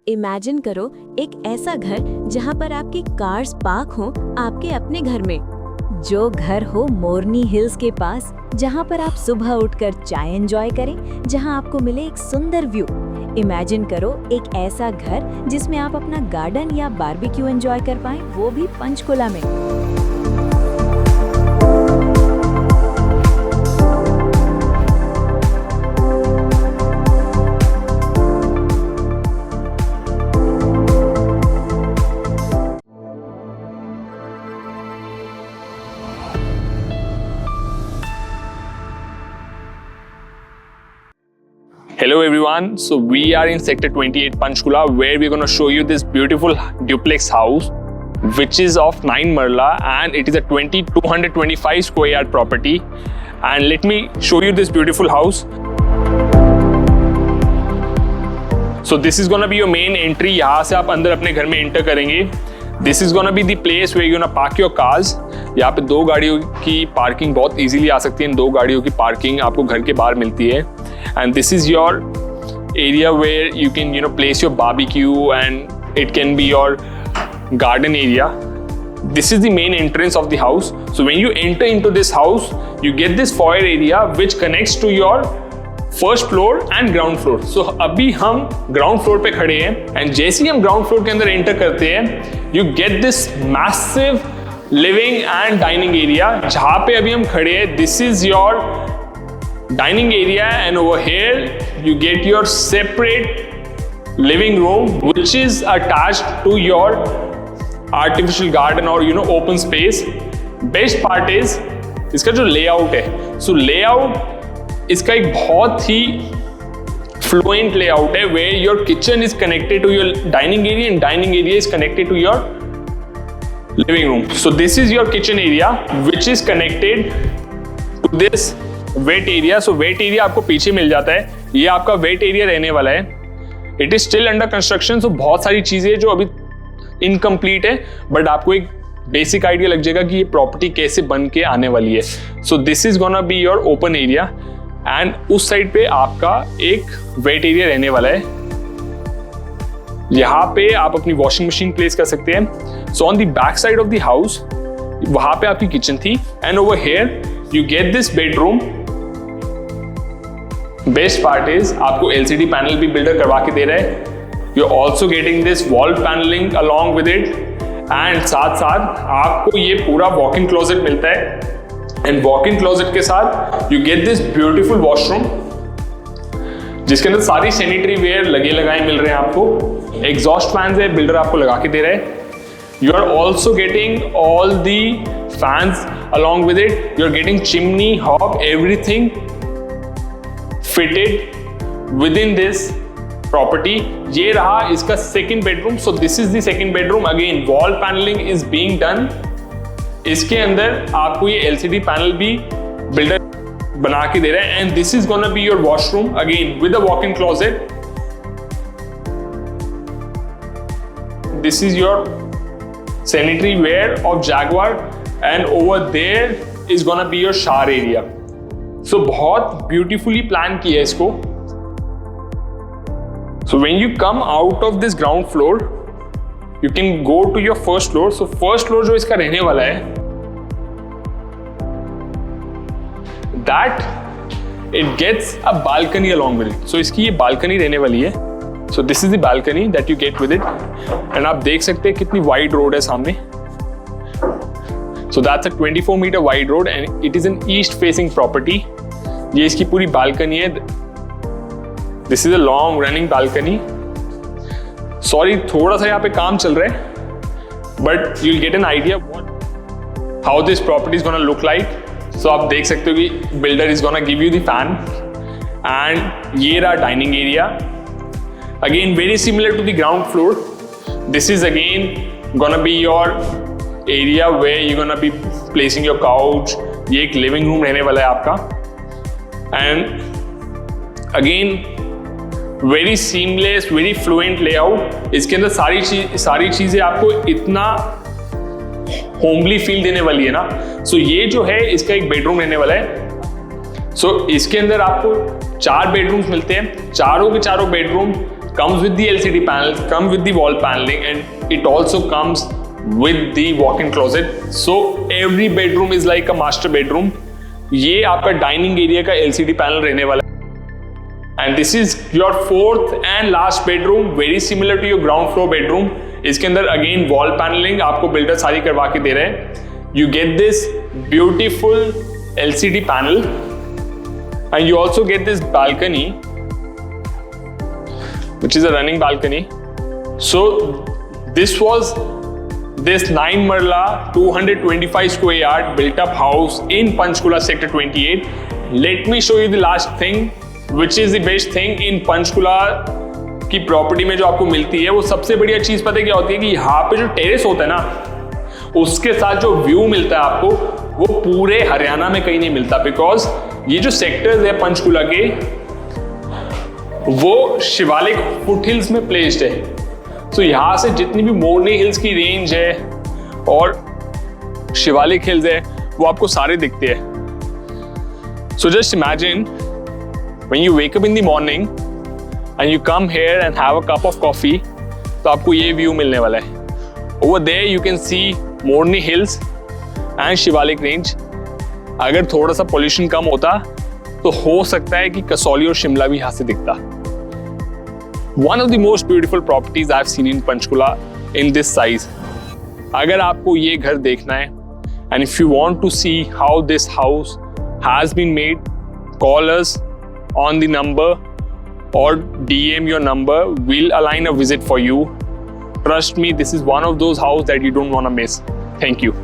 Imagine करो एक ऐसा घर जहाँ पर आपकी कार्स पार्क हो आपके अपने घर में। जो घर हो मोरनी हिल्स के पास, जहाँ पर आप सुबह उठकर चाय एंजॉय करें, जहाँ आपको मिले एक सुंदर व्यू। इमेजिन करो एक ऐसा घर जिसमें आप अपना गार्डन या बारबेक्यू एंजॉय कर पाएं, वो भी पंचकुला में। Hello everyone, so we are in sector 28 Panchkula where we're going to show you this beautiful duplex house which is of 9 Marla and it is a 225 square yard property. And let me show you this beautiful house. So this is going to be your main entry. यहाँ से आप अंदर अपने घर में enter करेंगे. This is gonna be the place where you're gonna park your cars. यहाँ पे 2 गाड़ियों की पार्किंग बहुत इजीली आ सकती है। इन 2 गाड़ियों की पार्किंग आपको घर के बाहर मिलती है। And this is your area where you can place your barbecue and it can be your garden area. This is the main entrance of the house. So when you enter into this house, you get this foyer area which connects to your first floor and ground floor. So अभी हम ground floor पे खड़े हैं and जैसे ही हम ground floor के अंदर enter करते हैं you get this massive living and dining area. जहां पे अभी हम खड़े हैं this is your dining area and over here you get your separate living room which is attached to your artificial garden और open space. Best part is इसका जो layout है। सो लेआउट इसका एक बहुत ही फ्लुएंट लेआउट है where your kitchen is connected to your dining area and dining area is connected to your living room. So this is your kitchen area which is connected to this wet area. So wet area आपको पीछे मिल जाता है। ये आपका wait area रहने वाला है। It is still under construction. So बहुत सारी चीजें जो अभी इनकम्प्लीट है बट आपको एक बेसिक आइडिया लग जाएगा कि ये प्रॉपर्टी कैसे बन के आने वाली है। सो this is gonna be your open area and उस साइड पे आपका एक वेट एरिया रहने वाला है। यहां पे आप अपनी वॉशिंग मशीन प्लेस कर सकते हैं। So on the back side of the house वहां पे आपकी किचन थी and over here you get this bedroom. Best part is आपको एलसीडी पैनल भी बिल्डर करवा के दे रहा है। You are also getting this wall panelling along with it and साथ साथ आपको ये पूरा वॉक इन क्लोजेट मिलता है एंड वॉक इन क्लोजेट के साथ you get this beautiful washroom जिसके अंदर सारी सैनिटरी वेयर लगे लगाए मिल रहे हैं आपको। एग्जॉस्ट फैंस है बिल्डर आपको लगा के दे रहा है। You are also getting all the fans along with it. You are getting chimney hob everything fitted within this property. ये रहा इसका second bedroom. So this is the second bedroom. Again wall panelling is being done. इसके अंदर आपको ये LCD panel भी builder बना के दे रहा है and this is gonna be your washroom again with a walk in closet. This is your sanitary ware of Jaguar and over there is gonna be your shower area. So बहुत beautifully plan किया है इसको। So when you come out of this ground floor you can go to your first floor. So first floor जो इसका रहने वाला है that it gets a balcony along with it. So इसकी ये balcony रहने वाली है। So this is the balcony that you get with it and आप देख सकते हैं कितनी wide road है सामने। So that's a 24 meter wide road and it is an east facing property. ये इसकी पूरी balcony है। This is a long running balcony. Sorry थोड़ा सा यहाँ पे काम चल रहा है but you will get an idea how this property is gonna look like. So आप देख सकते हो कि builder is gonna give you the fan and ये रहा dining area. Again very similar to the ground floor. This is again gonna be your area where you gonna be placing your couch. ये एक living room रहने वाला है आपका and again very seamless very fluent layout. इसके अंदर सारी चीजें आपको इतना होमली फील देने वाली है ना। सो ये जो है इसका एक बेडरूम रहने वाला है। सो इसके अंदर आपको 4 बेडरूम्स मिलते हैं। चारों के चारों bedroom comes with the LCD panels, comes with the wall paneling, and it also comes with the walk-in closet. So every bedroom is like a master bedroom. ये आपका डाइनिंग एरिया का LCD पैनल रहने वाला है. And this is your fourth and last bedroom, very similar to your ground floor bedroom. इसके अंदर again wall paneling आपको builder सारी करवा के दे रहे हैं. You get this beautiful LCD panel, and you also get this balcony, which is a running balcony. So this was this 9 marla 225 square yard built up house in Panchkula sector 28. Let me show you the last thing, which is the best thing in Panchkula की property में जो आपको मिलती है. वो सबसे बढ़िया चीज पता है क्या होती है कि यहाँ पे जो टेरेस होता है ना, उसके साथ जो व्यू मिलता है आपको, वो पूरे हरियाणा में कहीं नहीं मिलता. बिकॉज ये जो सेक्टर्स है पंचकुला के, वो शिवालिक फुटहिल्स में प्लेस्ड है. तो यहाँ से जितनी भी मोरनी हिल्स की रेंज है और शिवालिक हिल्स है, वो आपको सारे दिखते हैं. So just imagine when you wake up in the morning and you come here and have a cup of coffee, तो आपको ये व्यू मिलने वाला है. Over there you can see Morni Hills and Shivalik range. अगर थोड़ा सा पोल्यूशन कम होता तो हो सकता है कि कसौली और शिमला भी यहाँ से दिखता. One of the most beautiful properties I've seen in Panchkula in this size. अगर आपको ये घर देखना है, and if you want to see how this house has been made, call us on the number or DM your number. We'll align a visit for you. Trust me, this is one of those houses that you don't want to miss. Thank you.